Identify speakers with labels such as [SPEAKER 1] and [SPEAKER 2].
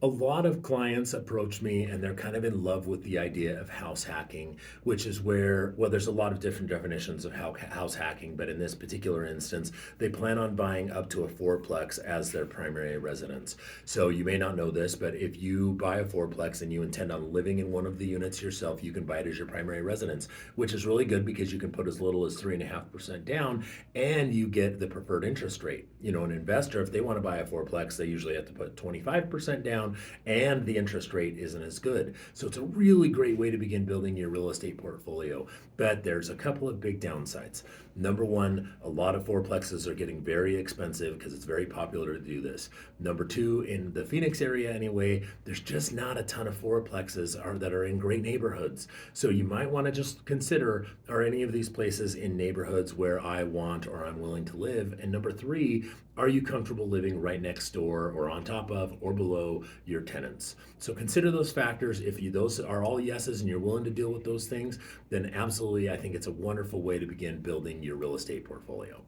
[SPEAKER 1] A lot of clients approach me and they're kind of in love with the idea of house hacking, which is where, well, there's a lot of different definitions of how house hacking, but in this particular instance, they plan on buying up to a fourplex as their primary residence. So you may not know this, but if you buy a fourplex and you intend on living in one of the units yourself, you can buy it as your primary residence, which is really good because you can put as little as 3.5% down and you get the preferred interest rate. You know, an investor, if they want to buy a fourplex, they usually have to put 25% down and the interest rate isn't as good. So it's a really great way to begin building your real estate portfolio. But there's a couple of big downsides. Number one, a lot of fourplexes are getting very expensive because it's very popular to do this. Number two, in the Phoenix area anyway, there's just not a ton of that are in great neighborhoods. So you might want to just consider, are any of these places in neighborhoods where I want or I'm willing to live? And number three, are you comfortable living right next door or on top of or below your tenants? So consider those factors. If those are all yeses and you're willing to deal with those things, then absolutely, I think it's a wonderful way to begin building your real estate portfolio.